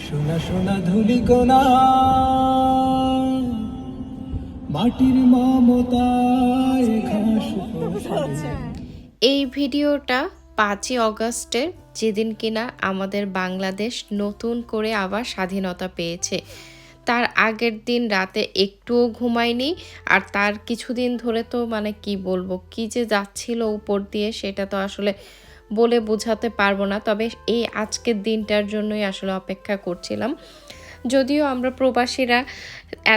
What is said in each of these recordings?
সোনা সোনা ধুলিকণা মাটির মমতায় ঘাস এই ভিডিওটা 5ই অগস্টের, যেদিন কিনা আমাদের বাংলাদেশ নতুন করে আবার স্বাধীনতা পেয়েছে। তার আগের দিন রাতে একটুও ঘুমাইনি, আর তার কিছুদিন ধরে তো মানে কি বলবো, কি যে যাচ্ছিল উপর দিয়ে সেটা তো আসলে বলে বোঝাতে পারবো না। তবে এই আজকের দিনটার জন্যই আসলে অপেক্ষা করছিলাম। যদিও আমরা প্রবাসীরা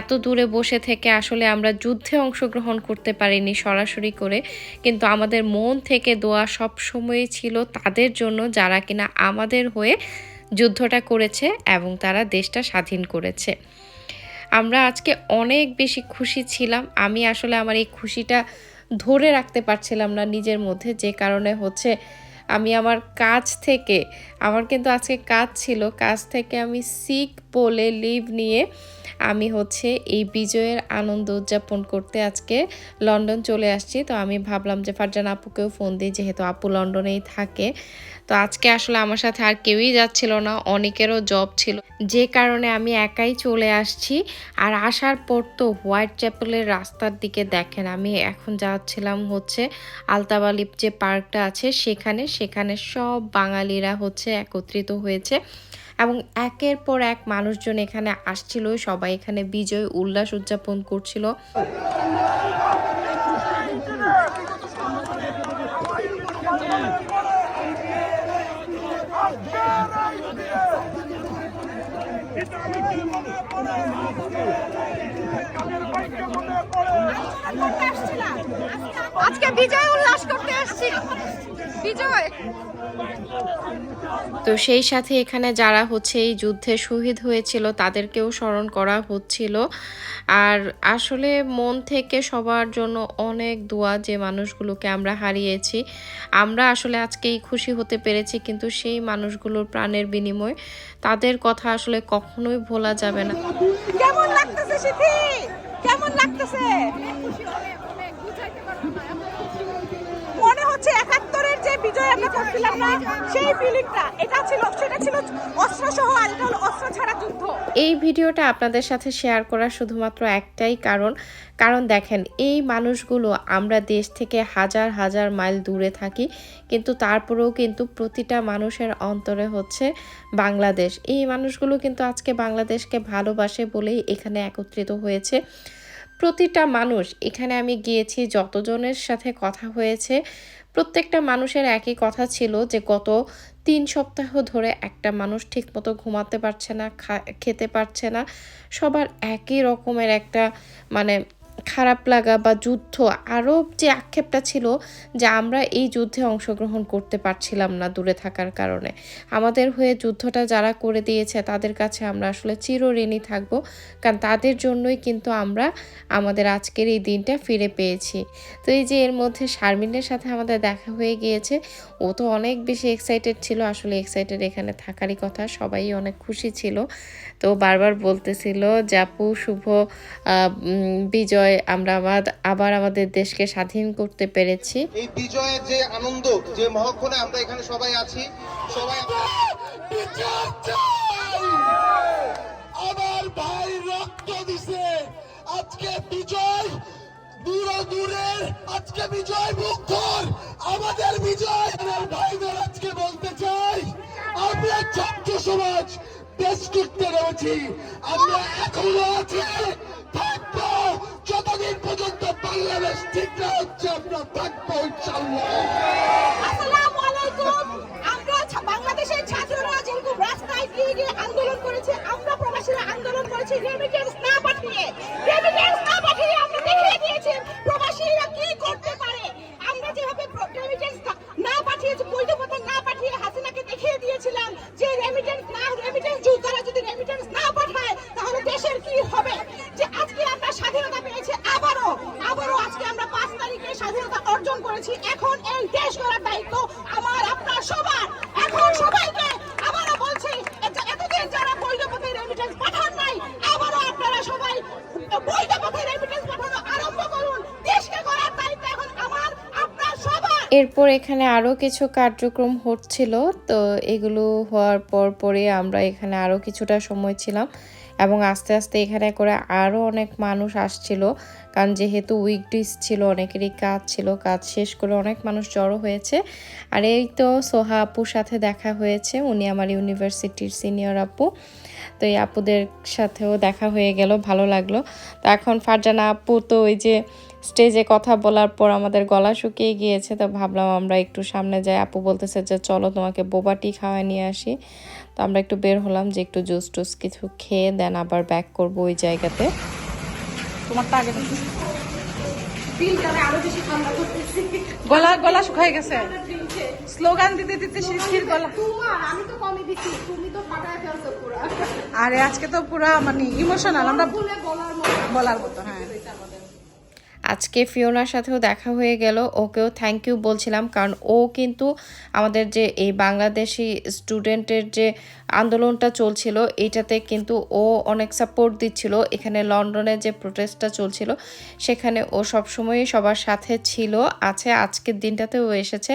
এত দূরে বসে থেকে আসলে আমরা যুদ্ধে অংশগ্রহণ করতে পারিনি সরাসরি করে, কিন্তু আমাদের মন থেকে দোয়া সব সময়ই ছিল তাদের জন্য যারা কিনা আমাদের হয়ে যুদ্ধটা করেছে এবং তারা দেশটা স্বাধীন করেছে। আমরা আজকে অনেক বেশি খুশি ছিলাম। আমি আসলে আমার এই খুশিটা ধরে রাখতে পারছিলাম না নিজের মধ্যে, যে কারণে হচ্ছে আমি আমার কাজ থেকে, আমার কিন্তু আজকে কাজ ছিল, কাজ থেকে আমি সিক বলে লিভ নিয়ে আমি হচ্ছে এই বিজয়ের আনন্দ উদযাপন করতে আজকে লন্ডন চলে আসছি। তো আমি ভাবলাম যে ফারজানা আপুকেও ফোন দিই, যেহেতু আপু লন্ডনেই থাকে। তো আজকে আসলে আমার সাথে আর কেউই যাচ্ছিল না, অনেকেরও জব ছিল, যে কারণে আমি একাই চলে আসছি। আর আসার পর তো হোয়াইট চ্যাপেলের রাস্তার দিকে দেখেন, আমি এখন যাচ্ছিলাম হচ্ছে আলতাবালিপ যে পার্কটা আছে সেখানে সব বাঙালিরা হচ্ছে একত্রিত হয়েছে এবং একের পর এক মানুষজন এখানে আসছিল, সবাই এখানে বিজয় উল্লাস উদযাপন করছিল। আজকে বিজয় উল্লাস করতে আসছি। বিজয় তো সেই সাথে এখানে যারা হচ্ছে এই যুদ্ধে শহীদ হয়েছিল তাদেরকেও স্মরণ করা হচ্ছিল। আর আসলে মন থেকে সবার জন্য অনেক দোয়া, যে মানুষগুলোকে আমরা হারিয়েছি। আমরা আসলে আজকেই খুশি হতে পেরেছি, কিন্তু সেই মানুষগুলোর প্রাণের বিনিময় তাদের কথা আসলে কখনোই ভোলা যাবে না। কেমন লাগতেছে সিথি? কেমন লাগতেছে? মনে হচ্ছে 71-এর যে বিজয় আমরা করছিলাম না, সেই ফিলিংটা এটা ছিল, সেটা ছিল অস্ত্র সহ, আর এটা হলো অস্ত্র ছাড়া যুদ্ধ। এই ভিডিওটা আপনাদের সাথে শেয়ার করার শুধুমাত্র একটাই কারণ দেখেন, এই মানুষগুলো, আমরা দেশ থেকে হাজার হাজার মাইল দূরে থাকি, কিন্তু তারপরেও কিন্তু প্রতিটা মানুষের অন্তরে হচ্ছে বাংলাদেশ। এই মানুষগুলো কিন্তু আজকে বাংলাদেশকে ভালোবাসে বলেই এখানে একত্রিত হয়েছে। প্রতিটা মানুষ, এখানে আমি গিয়েছি যতজনের সাথে কথা হয়েছে, প্রত্যেকটা মানুষের একই কথা ছিল যে গত 3 সপ্তাহ ধরে একটা মানুষ ঠিকমতো ঘুমাতে পারছে না, খেতে পারছে না। সবার একই রকমের একটা মানে খারাপ লাগা বা যুদ্ধ, আরও যে আক্ষেপটা ছিল যে আমরা এই যুদ্ধে অংশগ্রহণ করতে পারছিলাম না দূরে থাকার কারণে। আমাদের হয়ে যুদ্ধটা যারা করে দিয়েছে তাদের কাছে আমরা আসলে চিরঋণী থাকবো, কারণ তাদের জন্যই কিন্তু আমরা আমাদের আজকের এই দিনটা ফিরে পেয়েছি। তো এই যে এর মধ্যে শারমিনের সাথে আমাদের দেখা হয়ে গিয়েছে, ও তো অনেক বেশি এক্সাইটেড ছিল। আসলে এক্সাইটেড এখানে থাকারই কথা, সবাই অনেক খুশি ছিল। তো বারবার বলতেছিল যে আপু শুভ বিজয়, আমরা আবার আমাদের দেশকে স্বাধীন করতে পেরেছি। এই বিজয়ের যে আনন্দ, যে মহক্ষণে আমরা এখানে সবাই আছি, সবাই আমার ভাই রক্ত দিছে, আজকে বিজয় দূরের, আজকে বিজয় মুগ্ধর, আমাদের বিজয়। আমার ভাইদের আজকে বলতে চাই, আমরা ছাত্র সমাজ দেশ করতে রয়েছি, আমরা এখনো আছি, থাকবো যতদিন পর্যন্ত বাংলাদেশ ঠিক না হচ্ছে, আমরা থাকবো ইনশাআল্লাহ। আসসালামু আলাইকুম। আমরা বাংলাদেশের ছাত্ররা যেরকম রাস্তায় গিয়ে আন্দোলন করেছে, আমরা প্রবাসীরা আন্দোলন করেছি রেমিটেন্স না পাঠিয়ে আমরা দেখিয়ে দিয়েছি প্রবাসীরা কি করতে পারে। আমরা যেভাবে রেমিটেন্স না পাঠিয়েছি, বৈধতা না পাঠিয়ে হাসিনাকে দেখিয়ে দিয়েছিলাম যে রেমিটেন্স যোদ্ধারা যদি রেমিটেন্স না পাঠায় তাহলে দেশের কি হবে। যে আজকে আমরা স্বাধীনতা পেয়েছি, আবারও আজকে আমরা 5 তারিখে স্বাধীনতা অর্জন করেছি। এখন এই দেশ গড়ার দায়িত্ব আমার, আপনার সবার। এখন সবাইকে আবারও বলছি, এতদিন যারা বৈধ পথে রেমিটেন্স পাঠান নাই, আবারও আপনারা সবাই এরপর এখানে আরও কিছু কার্যক্রম হচ্ছিল, তো এগুলো হওয়ার পরে আমরা এখানে আরও কিছুটা সময় ছিলাম এবং আস্তে আস্তে এখানে করে আরও অনেক মানুষ আসছিল, কারণ যেহেতু উইকডেজ ছিল, অনেকেরই কাজ ছিল, কাজ শেষ করে অনেক মানুষ জড়ো হয়েছে। আর এই তো সোহা আপুর সাথে দেখা হয়েছে, উনি আমার ইউনিভার্সিটির সিনিয়র আপু। তো এই আপুদের সাথেও দেখা হয়ে গেল, ভালো লাগলো। তো এখন ফারজানা আপু তো ওই যে স্টেজে কথা বলার পর আমাদের গলা শুকিয়ে গিয়েছে, তো ভাবলাম আমরা একটু সামনে যাই। আপু বলতেছে যে চলো তোমাকে বোবা টি খাওয়ায় নিয়ে আসি। তো আমরা একটু বের হলাম যে একটু জুস টুস কিছু খেয়ে দেন আবার ব্যাক করবো ওই জায়গাতে। তোমারটা আগে গলা গলা শুকায় গেছে, স্লোগান দিতে দিতে শিরশির গলা। আমি তো কমই দিচ্ছি, তুমি তো ফাটায় ফেলছো পুরো। আরে আজকে তো পুরো মানে ইমোশনাল, আমরা বলার মতো। হ্যাঁ, আজকে ফিওনার সাথেও দেখা হয়ে গেল, ওকেও থ্যাংক ইউ বলছিলাম, কারণ ও কিন্তু আমাদের যে এই বাংলাদেশি স্টুডেন্টের যে আন্দোলনটা চলছিল এইটাতে কিন্তু ও অনেক সাপোর্ট দিচ্ছিল। এখানে লন্ডনে যে প্রোটেস্টটা চলছিল সেখানে ও সবসময়ই সবার সাথে ছিল, আছে, আজকের দিনটাতেও এসেছে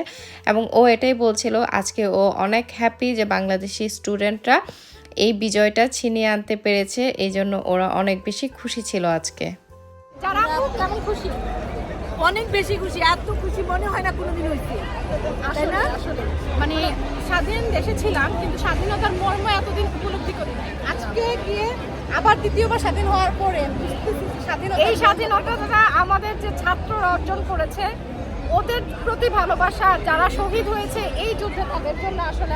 এবং ও এটাই বলছিল আজকে ও অনেক হ্যাপি যে বাংলাদেশি স্টুডেন্টরা এই বিজয়টা ছিনিয়ে আনতে পেরেছে, এই জন্য ওরা অনেক বেশি খুশি ছিল আজকে। যারা খুব কেমন খুশি, অনেক বেশি খুশি, এত খুশি মনে হয় না কোনোদিন হয়েছে, তাই না? আসলে মানে স্বাধীন দেশে ছিলাম কিন্তু স্বাধীনতার মর্ম এতদিন উপলব্ধি করি নাই। আজকে গিয়ে আবার দ্বিতীয়বার স্বাধীন হওয়ার পরে এই স্বাধীনতাটা আমাদের যে ছাত্ররা অর্জন করেছে, ওদের প্রতি ভালোবাসা, যারা শহীদ হয়েছে এই যুদ্ধে তাদের জন্য আসলে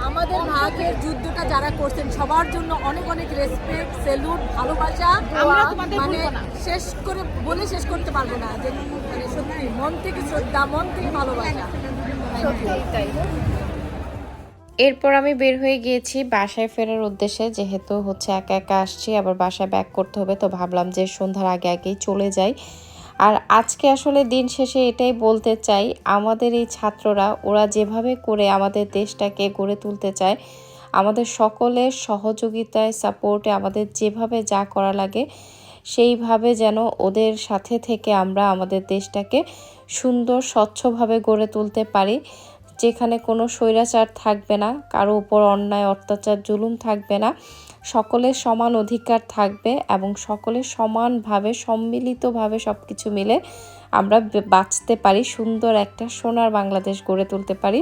আমাদের ভাগের যুদ্ধটা যারা করছেন সবার জন্য অনেক অনেক রেসপেক্ট, সেলুট, ভালোবাসা। আমরা তোমাদের মানে ভুলবো না। শেষ করে বলে শেষ করতে পারবো না, যে মানে সত্যি মন থেকে শ্রদ্ধা, মন থেকে ভালোবাসা। তাই এরপর আমি বের হয়ে গিয়েছি বাসায় ফেরার উদ্দেশ্যে, যেহেতু হচ্ছে একা একা আসছি, আবার বাসায় ব্যাক করতে হবে, তো ভাবলাম যে সন্ধ্যার আগে আগেই চলে যাই। আর আজকে আসলে দিন শেষে এটাই বলতে চাই, আমাদের এই ছাত্ররা ওরা যেভাবে করে আমাদের দেশটাকে গড়ে তুলতে চায়, আমাদের সকলের সহযোগিতায়, সাপোর্টে, আমাদের যেভাবে যা করা লাগে সেইভাবে যেন ওদের সাথে থেকে আমরা আমাদের দেশটাকে সুন্দর স্বচ্ছভাবে গড়ে তুলতে পারি, যেখানে কোনো স্বৈরাচার থাকবে না, কারো উপর অন্যায় অত্যাচার জুলুম থাকবে না, সকলের সমান অধিকার থাকবে এবং সকলের সমানভাবে সম্মিলিতভাবে সব কিছু মিলে আমরা বাঁচতে পারি, সুন্দর একটা সোনার বাংলাদেশ গড়ে তুলতে পারি।